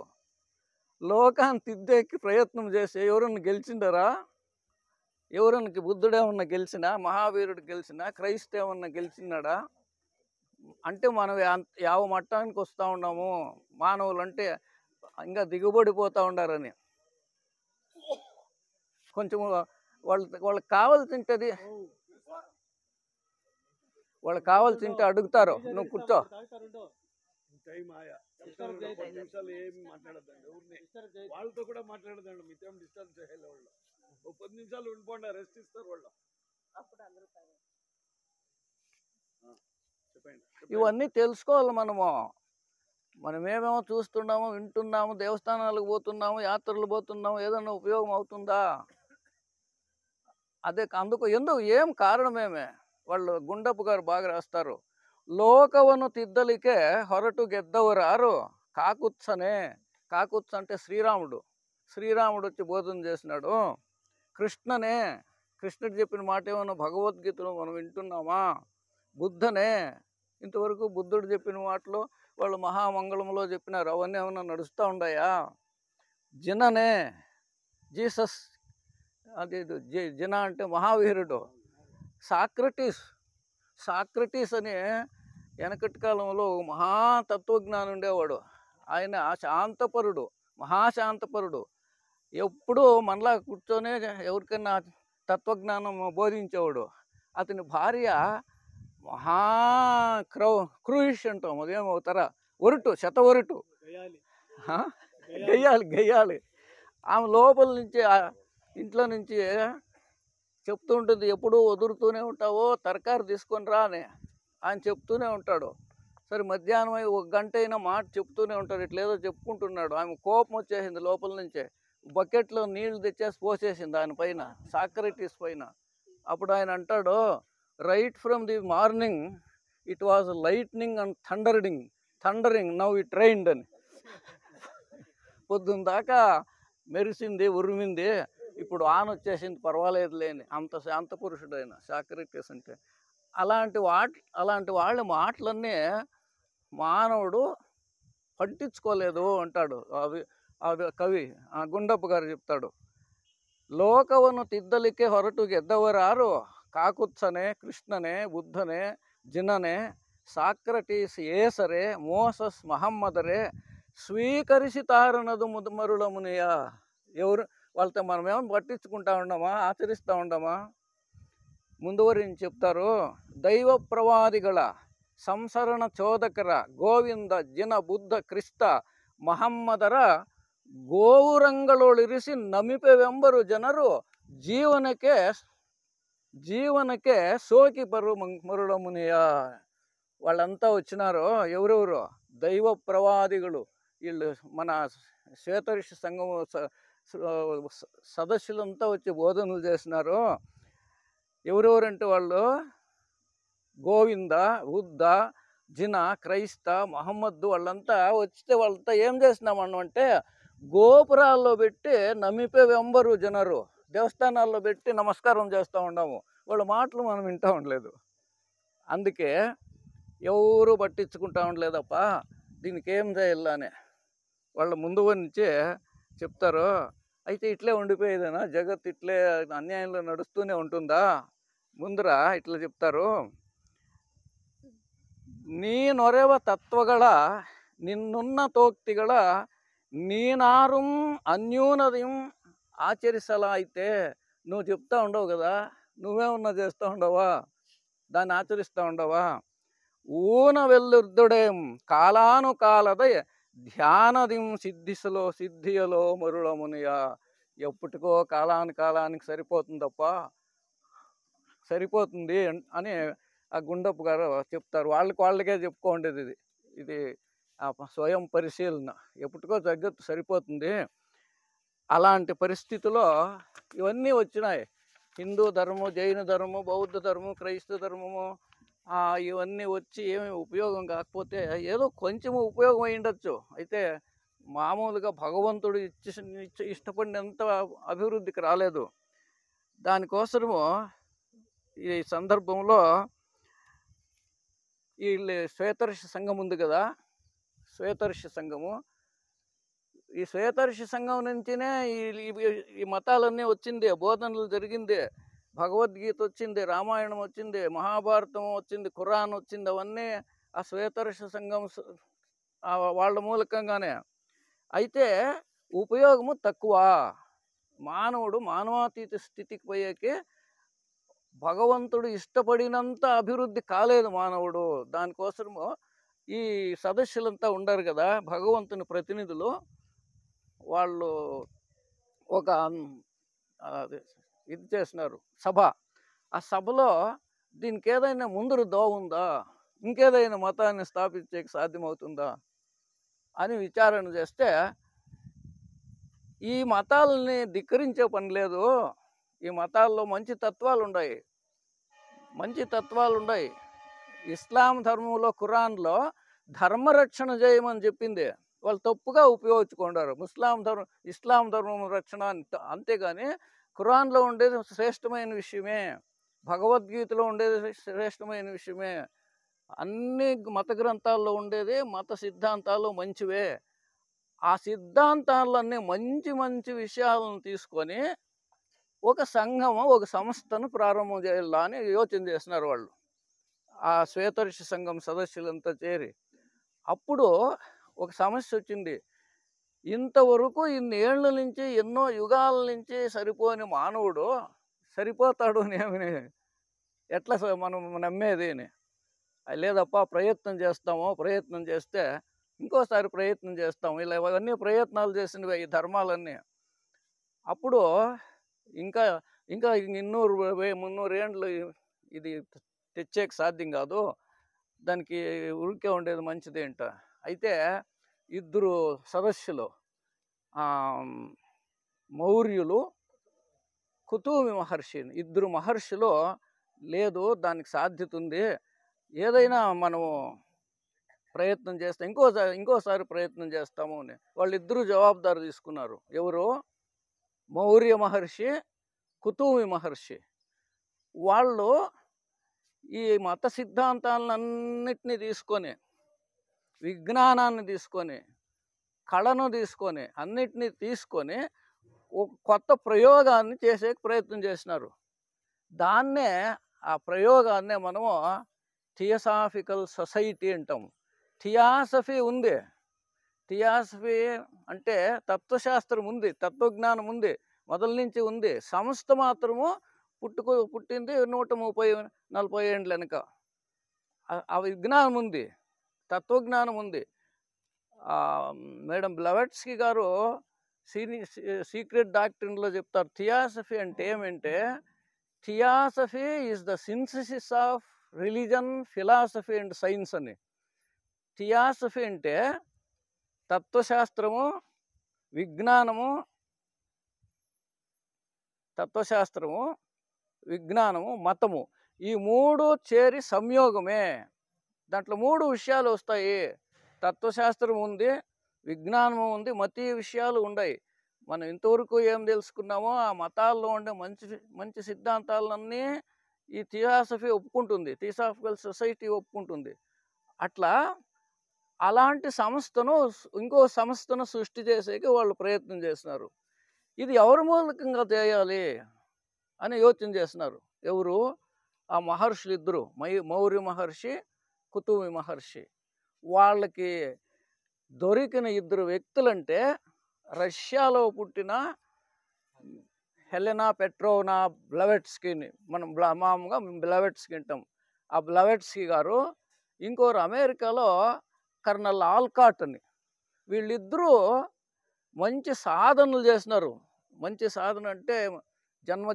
S1: లోకాన్ని తిద్దేకి ప్రయత్నం చేసి ఎవరన్నా గెలిచిండరా? ఎవరన్నా బుద్ధుడేమన్నా గెలిచినా, మహావీరుడు గెలిచినా, క్రైస్తవేమన్నా గెలిచినాడా? అంటే మనం యావ మట్టానికి వస్తూ ఉన్నాము, మానవులు అంటే ఇంకా దిగుబడిపోతూ ఉండారని. కొంచెం వాళ్ళకి కావాల్సింటది, వాళ్ళకి కావాల్సింటే అడుగుతారు, నువ్వు కూర్చో.
S2: వాళ్ళతో కూడా మాట్లాడదండి, మిత్రం డిస్టర్బ్ చేయాలి. వాళ్ళు 10 నిమిషాలు ఉండిపోండి, రెస్ట్ ఇస్తారు వాళ్ళు.
S1: ఇవన్నీ తెలుసుకోవాలి మనమేమేమో చూస్తున్నాము, వింటున్నాము, దేవస్థానాలకు పోతున్నాము, యాత్రలు పోతున్నాము, ఏదన్నా ఉపయోగం అవుతుందా? ఎందుకు ఏం కారణమేమే? వాళ్ళు గుండప్ప గారు బాగా రాస్తారు, లోకవను తిద్దలికే ಹೊರಟು ಗೆದ್ದವರಾರು. కాకుత్స అంటే శ్రీరాముడు వచ్చి బోధన చేసినాడు. కృష్ణుడు చెప్పిన మాట ఏమన్నా భగవద్గీతలో మనం వింటున్నామా? బుద్ధనే, ఇంతవరకు బుద్ధుడు చెప్పిన మాటలు వాళ్ళు మహామంగళంలో చెప్పినారు, అవన్నీ ఏమన్నా నడుస్తూ ఉన్నాయా? జీసస్, అది జిన అంటే మహావీరుడు. సాక్రటీస్ అని వెనకటి కాలంలో మహాతత్వజ్ఞాని ఉండేవాడు. ఆయన మహాశాంతపరుడు. ఎప్పుడూ మనలా కూర్చొని ఎవరికైనా తత్వజ్ఞానం బోధించేవాడు. అతని భార్య మహా క్రూయిష్ అంటాం, అదేమో అవుతారా, ఒరుటు, శత ఒరుటు,
S2: గయాలి
S1: గయ్యాలి. ఆమె లోపల నుంచి ఇంట్లో నుంచి చెప్తూ ఉంటుంది, ఎప్పుడూ వదులుతూనే ఉంటావో తరకారు తీసుకొని రా అని ఆయన చెప్తూనే ఉంటాడు. సరే మధ్యాహ్నం అయి 1 గంట అయినా మాట చెప్తూనే ఉంటాడు, ఇట్లేదో చెప్పుకుంటున్నాడు. ఆమె కోపం వచ్చేసింది లోపల నుంచే, బకెట్లో నీళ్లు తెచ్చేసి పోసేసింది ఆయన పైన, సాక్రటీస్ పైన. అప్పుడు ఆయన అంటాడు, right from the morning it was lightning and thundering now it రైన్డ్ అని. పొద్దున్న దాకా మెరిసింది, ఉరిమింది, ఇప్పుడు ఆన్ వచ్చేసింది, పర్వాలేదు లేని అంత శాంత పురుషుడు ఆయన సాక్రటీస్ అంటే. అలాంటి వాళ్ళ మాటలన్నీ మానవుడు పట్టించుకోలేదు అంటాడు అవి కవి గుండప్ప గారు చెప్తాడు. ಲೋಕವನ್ನು ತಿದ್ದಲಿಕ್ಕೆ ಹೊರಟು ಗೆದ್ದವರಾರು ಕಾಕುತ್ಸನೆ, ಕೃಷ್ಣನೇ, ಬುದ್ಧನೇ, ಜಿನನೇ, ಸಾಕ್ರಟೀಸ್, ಏಸರೆ, ಮೋಸಸ್, మహమ్మదరే స్వీకరిస్తారన్నదు మరుల మునియ. ఎవరు వాళ్ళతో మనమేమో పట్టించుకుంటా ఉండమా, ఆచరిస్తూ ఉండమా? ಮುಂದುವರಿಸಿ చెప్తారు, ದೈವ ಪ್ರವಾದಿಗಳ ಸಂಸರಣ ಚೋದಕರ ಗೋವಿಂದ, ಜಿನ, ಬುದ್ಧ, ಕ್ರಿಸ್ತ, ಮಹಮ್ಮದರ ಗೋವುರಂಗಳೊಳಿರಿಸಿ ನಮಿಪೆವೆಂಬರು ಜನರು జీవనకే సోకి మరుల మునియ. వాళ్ళంతా వచ్చినారు. ఎవరెవరు? దైవ ప్రవాదిಗಳು. వీళ్ళు మన శ్వేతఋషి సంఘం సదస్సులంతా వచ్చి బోధనలు చేసినారు. ఎవరెవరంటే వాళ్ళు గోవింద, బుద్ధ, జిన, క్రైస్త, మహమ్మద్ వాళ్ళంతా వస్తే వాళ్ళంతా ఏం చేసినామన్ను అంటే గోపురాల్లో పెట్టి నమ్మిపే వెంబరు జనరు, దేవస్థానాల్లో పెట్టి నమస్కారం చేస్తూ ఉన్నాము. వాళ్ళ మాటలు మనం వింటూ ఉండలేదు. అందుకే ఎవరు పట్టించుకుంటా ఉండలేదప్ప, దీనికి ఏం చేయాలని వాళ్ళ ముందు నుంచే చెప్తారు. అయితే ఇట్లే ఉండిపోయేదేనా జగత్, ఇట్లే అన్యాయంలో నడుస్తూనే ఉంటుందా? ಮುಂದರ ಇಟ್లా చెప్తారు, ನೀನೊರೆವ ತತ್ವಗಳ ನಿನ್ನುನ್ನತೋಕ್ತಿಗಳ ನೀನಾರು అన్యూనదయం ఆచరిసలాయితే. నువ్వు చెప్తా ఉండవు కదా, నువ్వేమన్నా చేస్తూ ఉండవా, దాన్ని ఆచరిస్తూ ఉండవా? ఊన వెల్లుర్దుడేం కాలానుకాలద ధ్యానదిం సిద్ధియలో మరుల మునియ. ఎప్పటికో కాలానికి సరిపోతుంది అని ఆ గుండప్ప గారు చెప్తారు. వాళ్ళకే చెప్పుకోండేది ఇది స్వయం పరిశీలన. ఎప్పటికో జగత్తు సరిపోతుంది. అలాంటి పరిస్థితిలో ఇవన్నీ వచ్చినాయి. హిందూ ధర్మము, జైన ధర్మము, బౌద్ధ ధర్మము, క్రైస్తవ ధర్మము, ఇవన్నీ వచ్చి ఏమి ఉపయోగం కాకపోతే ఏదో కొంచెం ఉపయోగం అయి ఉండొచ్చు. అయితే మామూలుగా భగవంతుడు ఇష్టపడినంత అభివృద్ధికి రాలేదు. దానికోసము ఈ సందర్భంలో ఈ శ్వేతఋషి సంఘం ఉంది కదా, శ్వేతఋషి సంఘము, ఈ శ్వేతఋషి సంఘం నుంచినే ఈ మతాలన్నీ వచ్చింది, బోధనలు జరిగింది, భగవద్గీత వచ్చింది, రామాయణం వచ్చింది, మహాభారతం వచ్చింది, ఖురాన్ వచ్చింది. అవన్నీ ఆ శ్వేతఋషి సంఘం వాళ్ళ మూలకంగానే. అయితే ఉపయోగము తక్కువ. మానవుడు మానవాతీత స్థితికి పోయేకి భగవంతుడు ఇష్టపడినంత అభివృద్ధి కాలేదు మానవుడు. దానికోసము ఈ సదస్సులంతా ఉండరు కదా భగవంతుని ప్రతినిధులు, వాళ్ళు ఒక ఇది చేసినారు సభ. ఆ సభలో దీనికి ఏదైనా ముందు దోవుందా, ఇంకేదైనా మతాన్ని స్థాపించేకి సాధ్యమవుతుందా అని విచారణ చేస్తే ఈ మతాలని ధిక్కరించే పని లేదు. ఈ మతాల్లో మంచి తత్వాలు ఉన్నాయి. ఇస్లాం ధర్మంలో, ఖురాన్లో ధర్మరక్షణ చేయమని చెప్పింది, వాళ్ళు తప్పుగా ఉపయోగించుకుంటారు. ఇస్లాం ధర్మం రక్షణ అంతేగాని ఖురాన్లో ఉండేది శ్రేష్టమైన విషయమే, భగవద్గీతలో ఉండేది శ్రేష్టమైన విషయమే, అన్ని మత గ్రంథాల్లో ఉండేది మత సిద్ధాంతాలు మంచివే. ఆ సిద్ధాంతాలన్నీ మంచి విషయాలను తీసుకొని ఒక సంఘము, ఒక సంస్థను ప్రారంభం చేయాలని యోచన చేస్తున్నారు వాళ్ళు. ఆ శ్వేతఋషి సంఘం సదస్సులంతా చేరి అప్పుడు ఒక సమస్య వచ్చింది. ఇంతవరకు ఇన్నేళ్ల నుంచి, ఎన్నో యుగాల నుంచి సరిపోని మానవుడు సరిపోతాడు అని ఎట్లా మనం నమ్మేది అని. లేదప్పా ప్రయత్నం చేస్తే ఇంకోసారి ప్రయత్నం చేస్తాము, ఇలా ఇవన్నీ ప్రయత్నాలు చేసినవి ఈ ధర్మాలన్నీ. అప్పుడు ఇంకా ఇంకా 200-300 ఏండ్లు ఇది తెచ్చేకి సాధ్యం కాదు, దానికి ఉరికే ఉండేది మంచిదేంట. అయితే ఇద్దరు సదస్సులు, మౌర్యులు, కుతుమి మహర్షి, ఇద్దరు మహర్షులు, లేదు దానికి సాధ్యత ఉంది, ఏదైనా మనము ప్రయత్నం చేస్తే ఇంకోసారి ప్రయత్నం చేస్తాము అని వాళ్ళిద్దరూ జవాబుదారు తీసుకున్నారు. ఎవరు? మౌర్య మహర్షి, కుతుమి మహర్షి. వాళ్ళు ఈ మత సిద్ధాంతాలన్నిటినీ తీసుకొని, విజ్ఞానాన్ని తీసుకొని, కళను తీసుకొని, అన్నిటినీ తీసుకొని ఒక కొత్త ప్రయోగాన్ని చేసే ప్రయత్నం చేసినారు. ఆ ప్రయోగాన్నే మనము థియోసాఫికల్ సొసైటీ అంటాము. థియాసఫీ ఉంది, థియాసఫీ అంటే తత్వశాస్త్రం ఉంది, తత్వజ్ఞానం ఉంది, మొదల నుంచి ఉంది. సంస్థ మాత్రము పుట్టింది 130-40 ఏండ్ల వెనక. ఆ విజ్ఞానం ఉంది, తత్వజ్ఞానం ఉంది. మేడం బ్లవెట్స్కీ గారు సీక్రెట్ డాక్ట్రిన్లో చెప్తారు, థియాసఫీ అంటే ఏమంటే, theosophy is the synthesis of religion, philosophy and science అని. థియాసఫీ అంటే తత్వశాస్త్రము, విజ్ఞానము, మతము, ఈ మూడు చేరి సంయోగమే. దాంట్లో 3 విషయాలు వస్తాయి. తత్వశాస్త్రం ఉంది, విజ్ఞానము ఉంది, మతీయ విషయాలు ఉన్నాయి. మనం ఇంతవరకు ఏం తెలుసుకున్నామో ఆ మతాల్లో ఉండే మంచి సిద్ధాంతాలన్నీ ఈ థియాసఫీ ఒప్పుకుంటుంది, థియోసాఫికల్ సొసైటీ ఒప్పుకుంటుంది. అలాంటి ఇంకో సంస్థను సృష్టి చేసేకి వాళ్ళు ప్రయత్నం చేస్తున్నారు. ఇది ఎవరి మూలకంగా చేయాలి అని యోచన చేస్తున్నారు. ఎవరు? ఆ మహర్షులు ఇద్దరు, మౌర్య మహర్షి, కుతుమి మహర్షి. వాళ్ళకి దొరికిన 2 వ్యక్తులంటే రష్యాలో పుట్టిన హెలెనా పెట్రోవ్నా బ్లవెట్స్కీని, మనం మామూలుగా బ్లవెట్స్కీ అంటాం. ఆ బ్లవెట్స్కీ గారు, ఇంకోరు అమెరికాలో కర్నల్ ఆల్కాట్ అని. వీళ్ళిద్దరూ మంచి సాధనలు చేసినారు. మంచి సాధన అంటే ఎన్నో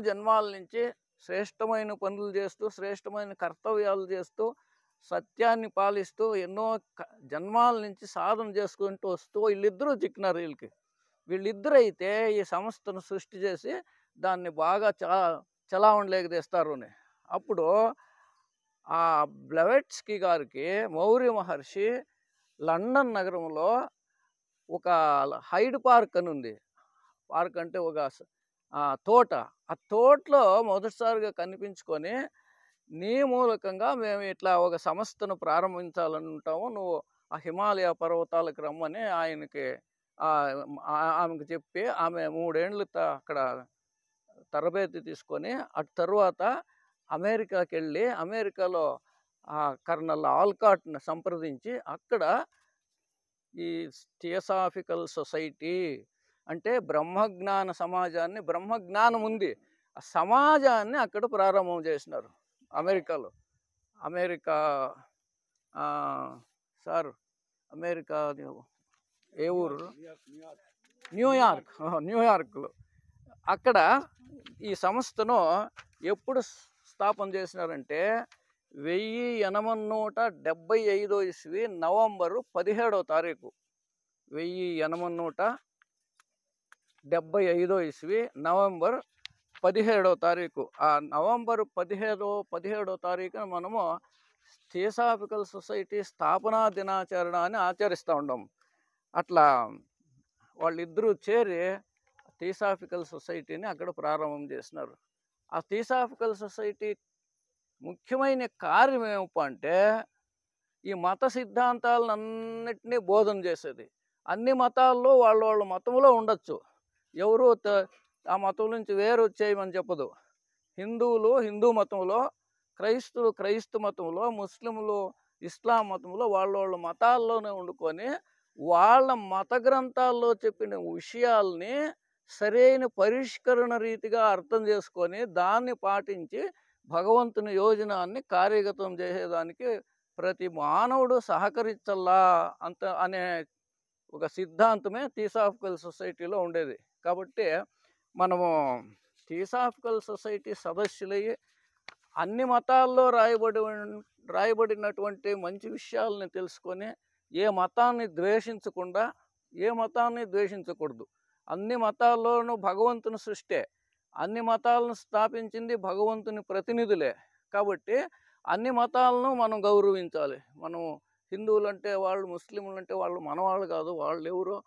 S1: జన్మాల నుంచి శ్రేష్టమైన పనులు చేస్తూ, శ్రేష్టమైన కర్తవ్యాలు చేస్తూ, సత్యాన్ని పాలిస్తూ ఎన్నో జన్మాల నుంచి సాధన చేసుకుంటూ వస్తూ వీళ్ళిద్దరూ చిక్కినారు. వీళ్ళిద్దరైతే ఈ సంస్థను సృష్టి చేసి దాన్ని బాగా చలావణలోకి తెస్తారు అని. అప్పుడు ఆ బ్లవెట్స్కీ గారికి మౌర్య మహర్షి లండన్ నగరంలో ఒక హైడ్ పార్క్ అని ఉంది. పార్క్ అంటే ఒక తోట. ఆ తోటలో మొదటిసారిగా కనిపించుకొని, నీ మూలకంగా మేము ఇట్లా ఒక సంస్థను ప్రారంభించాలనుంటాము, నువ్వు ఆ హిమాలయ పర్వతాలకు రమ్మని ఆమెకు చెప్పి, ఆమె 3 ఏండ్లు అక్కడ తరబేతి తీసుకొని అటు తరువాత అమెరికాకి వెళ్ళి, అమెరికాలో ఆ కర్నల్ ఆల్కాట్ని సంప్రదించి అక్కడ ఈ థియోసాఫికల్ సొసైటీ అంటే బ్రహ్మజ్ఞాన సమాజాన్ని, బ్రహ్మజ్ఞానం ఉంది ఆ సమాజాన్ని అక్కడ ప్రారంభం చేసినారు అమెరికాలో. అమెరికా ఏ ఊరు? న్యూయార్క్లో. అక్కడ ఈ సంస్థను ఎప్పుడు స్థాపన చేసినారంటే 1875 ఇస్వీ నవంబరు 17వ తారీఖు. 1875 ఇస్వీ నవంబర్ 17వ తారీఖు. ఆ నవంబర్ 17వ తారీఖున మనము థియోసాఫికల్ సొసైటీ స్థాపనా దినాచరణ అని ఆచరిస్తూ ఉన్నాం. అట్లా వాళ్ళిద్దరూ చేరి థియోసాఫికల్ సొసైటీని అక్కడ ప్రారంభం చేసినారు. ఆ థియోసాఫికల్ సొసైటీ ముఖ్యమైన కార్యం ఏమప్ప అంటే ఈ మత సిద్ధాంతాలన్నింటినీ బోధన చేసేది. అన్ని మతాల్లో వాళ్ళ మతంలో ఉండొచ్చు, ఎవరు ఆ మతం నుంచి వేరు చేయమని చెప్పదు. హిందువులు హిందూ మతంలో, క్రైస్తువులు క్రైస్తవ మతంలో, ముస్లింలు ఇస్లాం మతంలో వాళ్ళ మతాల్లోనే వండుకొని వాళ్ళ మత గ్రంథాల్లో చెప్పిన విషయాల్ని సరైన పరిష్కరణ రీతిగా అర్థం చేసుకొని దాన్ని పాటించి భగవంతుని యోజనాన్ని కార్యగతం చేసేదానికి ప్రతి మానవుడు సహకరించల్లా అంత అనే ఒక సిద్ధాంతమే థియోసాఫికల్ సొసైటీలో ఉండేది. కాబట్టి మనము థియోసాఫికల్ సొసైటీ సదస్సులయ్యి అన్ని మతాల్లో రాయబడినటువంటి మంచి విషయాలని తెలుసుకొని ఏ మతాన్ని ద్వేషించకూడదు. అన్ని మతాల్లోనూ భగవంతుని సృష్టే, అన్ని మతాలను స్థాపించింది భగవంతుని ప్రతినిధులే. కాబట్టి అన్ని మతాలను మనం గౌరవించాలి. మనం హిందువులు అంటే వాళ్ళు, ముస్లింలు అంటే వాళ్ళు మనవాళ్ళు కాదు, వాళ్ళు ఎవరో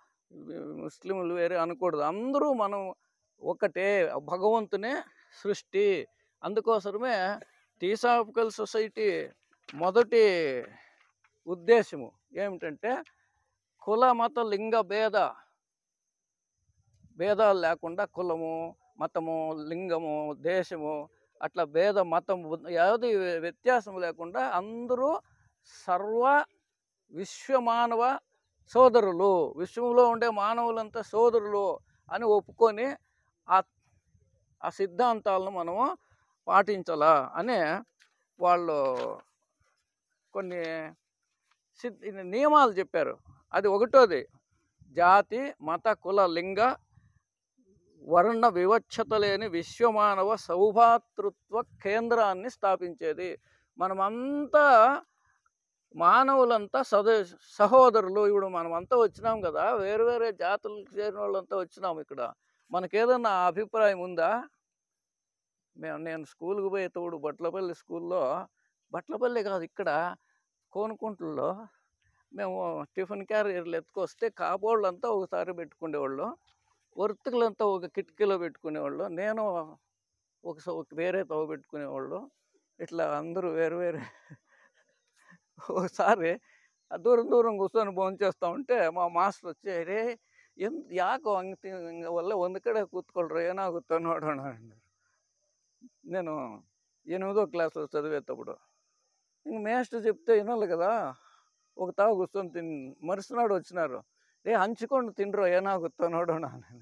S1: ముస్లింలు వేరే అనకూడదు. అందరూ మనం ఒకటే, భగవంతునే సృష్టి. అందుకోసమే థియోసాఫికల్ సొసైటీ మొదటి ఉద్దేశము ఏమిటంటే కుల మత లింగ భేదాలు లేకుండా కులము, మతము, లింగము, దేశము అట్లా మతం ఏది వ్యత్యాసం లేకుండా అందరూ సర్వ విశ్వమానవ సోదరులు, విశ్వంలో ఉండే మానవులంతా సోదరులు అని ఒప్పుకొని ఆ సిద్ధాంతాలను మనము పాటించాలా అనే వాళ్ళు కొన్ని నియమాలు చెప్పారు. అది ఒకటోది జాతి, మత, కుల, లింగ, వర్ణ వివక్షత లేని విశ్వమానవ సౌభాతృత్వ కేంద్రాన్ని స్థాపించేది. మనమంతా మానవులంతా సహోదరులు. ఇప్పుడు మనమంతా వచ్చినాం కదా, వేరు వేరే జాతులకు చేరిన వాళ్ళంతా వచ్చినాం. ఇక్కడ మనకేదన్నా అభిప్రాయం ఉందా? నేను స్కూల్కి పోయేటప్పుడు బట్లపల్లి స్కూల్లో, బట్లపల్లి కాదు ఇక్కడ కోనుకుంట్లలో మేము టిఫిన్ క్యారియర్లు ఎత్తుకొస్తే కాబోళ్ళంతా ఒకసారి పెట్టుకునేవాళ్ళు, వర్తకులంతా ఒక కిటికీలో పెట్టుకునేవాళ్ళు, నేను వేరే తవ్వ పెట్టుకునేవాళ్ళు. ఇట్లా అందరూ వేరు వేరే. ఒకసారి దూరం కూర్చొని భోంచేస్తూ ఉంటే మా మాస్టర్ వచ్చి, రే యాకో వల్ల ಒಂದಕಡೆ ಕೂತ್ಕೊಳ್ರು ಏನಾಗುತ್ತೆ ನೋಡೋಣ అన్నారు. నేను 8వ క్లాస్లో చదివేటప్పుడు ఇంక మేస్టర్ చెప్తే వినాలి కదా, ఒక తావ కూర్చొని మరుసనాడు వచ్చినారు, రే హంచుಕೊಂಡು తినరు ఏనాగుతో నోడోಣ అని.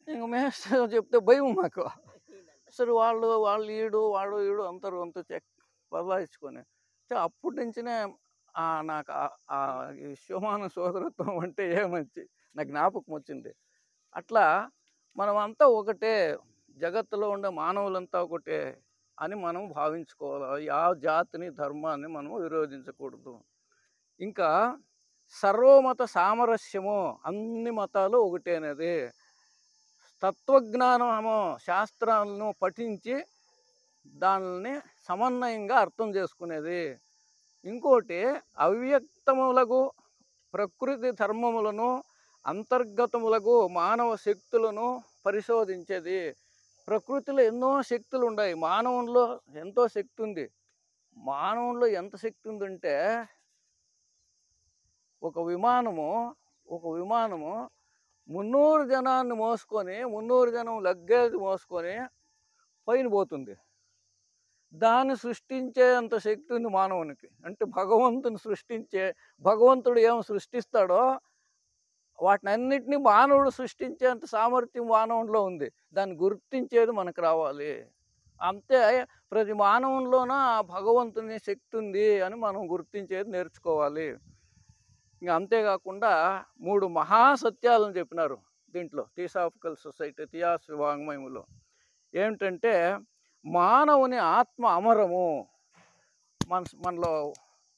S1: ఇంక మేస్టర్ చెప్తే భయం మాకు. సరే వాళ్ళు ఈడు అంతా బదలాయించుకొని అప్పటి నుంచినే నాకు ఆ విశ్వమాన సోదరత్వం అంటే ఏమంచి నాకు జ్ఞాపకం వచ్చింది. అట్లా మనమంతా ఒకటే, జగత్తులో ఉండే మానవులంతా ఒకటే అని మనం భావించుకోవాలి. ఆ జాతిని, ధర్మాన్ని మనం విరోధించకూడదు. ఇంకా సర్వమత సామరస్యము, అన్ని మతాలు ఒకటే అనేది, తత్వజ్ఞానము, శాస్త్రాలను పఠించి దానిని సమన్వయంగా అర్థం చేసుకునేది. ఇంకోటి అవ్యక్తములకు ప్రకృతి ధర్మములను, అంతర్గతములకు మానవ శక్తులను పరిశోధించేది. ప్రకృతిలో ఎన్నో శక్తులు ఉన్నాయి, మానవుల్లో ఎంతో శక్తి ఉంది. మానవుల్లో ఎంత శక్తి ఉందంటే ఒక విమానము 300 జనాన్ని మోసుకొని 300 జనం లగ్గేజ్ మోసుకొని పైన పోతుంది. దాన్ని సృష్టించే అంత శక్తి ఉంది మానవునికి. అంటే భగవంతుడు ఏం సృష్టిస్తాడో వాటిని అన్నిటినీ మానవుడు సృష్టించేంత సామర్థ్యం మానవుడిలో ఉంది. దాన్ని గుర్తించేది మనకు రావాలి. అంతే, ప్రతి మానవుల్లోన భగవంతుని శక్తి ఉంది అని మనం గుర్తించేది నేర్చుకోవాలి. ఇంకా అంతేకాకుండా 3 మహాసత్యాలను చెప్పినారు దీంట్లో థియోసాఫికల్ సొసైటీ థియాసఫీ వాంగ్మయంలో. ఏమిటంటే మానవుని ఆత్మ అమరము. మనలో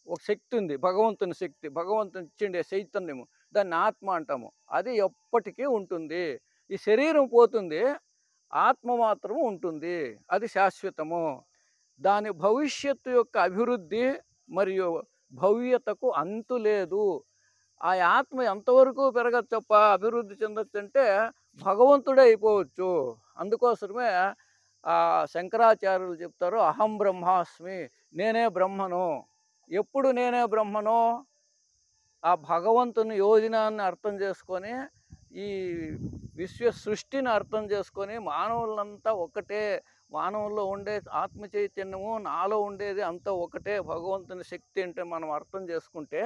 S1: ఒక శక్తి ఉంది, భగవంతుని శక్తి, భగవంతుని ఇచ్చిండే చైతన్యము, దాన్ని ఆత్మ అంటాము. అది ఎప్పటికీ ఉంటుంది. ఈ శరీరం పోతుంది, ఆత్మ మాత్రం ఉంటుంది, అది శాశ్వతము. దాని భవిష్యత్తు యొక్క అభివృద్ధి మరియు భవ్యతకు అంతు లేదు. ఆ ఆత్మ ఎంతవరకు పెరగచ్చప్ప, అభివృద్ధి చెందొచ్చు అంటే భగవంతుడే అయిపోవచ్చు. అందుకోసమే శంకరాచార్యులు చెప్తారు, అహం బ్రహ్మాస్మి, నేనే బ్రహ్మను. ఎప్పుడు నేనే బ్రహ్మను? ఆ భగవంతుని యోజనాన్ని అర్థం చేసుకొని, ఈ విశ్వ సృష్టిని అర్థం చేసుకొని, మానవులంతా ఒకటే, మానవుల్లో ఉండే ఆత్మ చైతన్యము నాలో ఉండేది అంతా ఒకటే, భగవంతుని శక్తి అంటే మనం అర్థం చేసుకుంటే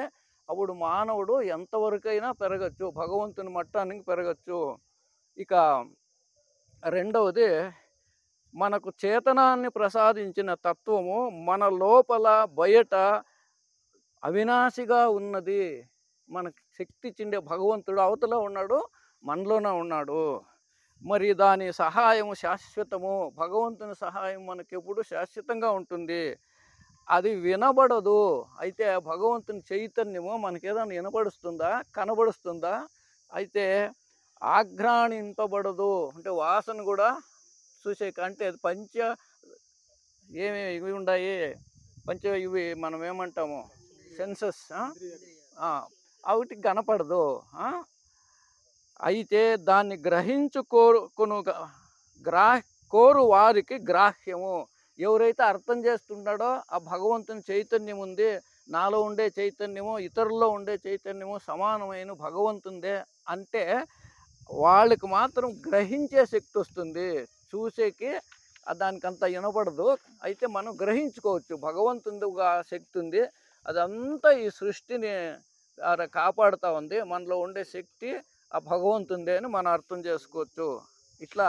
S1: అప్పుడు మానవుడు ఎంతవరకైనా పెరగచ్చు, భగవంతుని మట్టానికి పెరగచ్చు. ఇక రెండవది మనకు చేతనాన్ని ప్రసాదించిన తత్వము మన లోపల బయట అవినాశిగా ఉన్నది. మనకు శక్తి ఇచ్చిండే భగవంతుడు అవతల ఉన్నాడు, మనలోనే ఉన్నాడు. మరి దాని సహాయము శాశ్వతము. భగవంతుని సహాయం మనకెప్పుడు శాశ్వతంగా ఉంటుంది. అది వినబడదు. అయితే భగవంతుని చైతన్యము మనకేదైనా వినపడుస్తుందా, కనబడుస్తుందా? అయితే ఆఘ్రాణింపబడదు. అంటే వాసన కూడా చూసే అంటే పంచ ఏమి ఇవి ఉన్నాయి, ఇవి మనం ఏమంటాము సెన్సెస్, వాటికి కనపడదు. అయితే దాన్ని కోరు వారికి గ్రాహ్యము. ఎవరైతే అర్థం చేస్తున్నాడో ఆ భగవంతుని చైతన్యం ఉంది, నాలో ఉండే చైతన్యము ఇతరుల్లో ఉండే చైతన్యము సమానమైన భగవంతుందే అంటే వాళ్ళకి మాత్రం గ్రహించే శక్తి వస్తుంది. చూసేకి దానికంత వినపడదు. అయితే మనం గ్రహించుకోవచ్చు భగవంతుని శక్తి ఉంది, అదంతా ఈ సృష్టిని కాపాడుతూ ఉంది. మనలో ఉండే శక్తి ఆ భగవంతుందే అని మనం అర్థం చేసుకోవచ్చు. ఇట్లా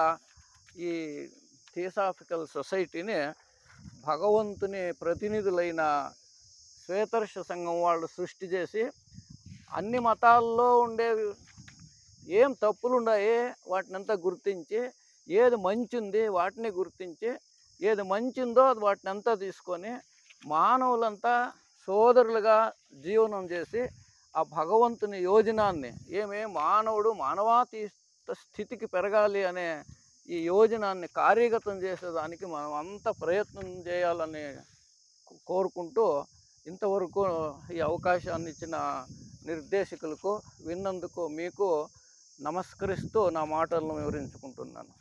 S1: ఈ థియోసాఫికల్ సొసైటీని భగవంతుని ప్రతినిధులైన శ్వేతర్ష సంఘం వాళ్ళు సృష్టి చేసి అన్ని మతాల్లో ఉండేవి ఏం తప్పులు ఉన్నాయి వాటినంతా గుర్తించి, ఏది మంచి ఉంది వాటిని గుర్తించి, ఏది మంచి ఉందో వాటిని అంతా తీసుకొని మానవులంతా సోదరులుగా జీవనం చేసి ఆ భగవంతుని యోజనాన్ని మానవుడు మానవాతీత స్థితికి పెరగాలి అనే ఈ యోజనాన్ని కార్యగతం చేసేదానికి మనం అంత ప్రయత్నం చేయాలని కోరుకుంటూ ఇంతవరకు ఈ అవకాశాన్ని ఇచ్చిన నిర్దేశకులకు విన్నందుకు మీకు నమస్కరిస్తూ నా మాటలను వివరించుకుంటున్నాను.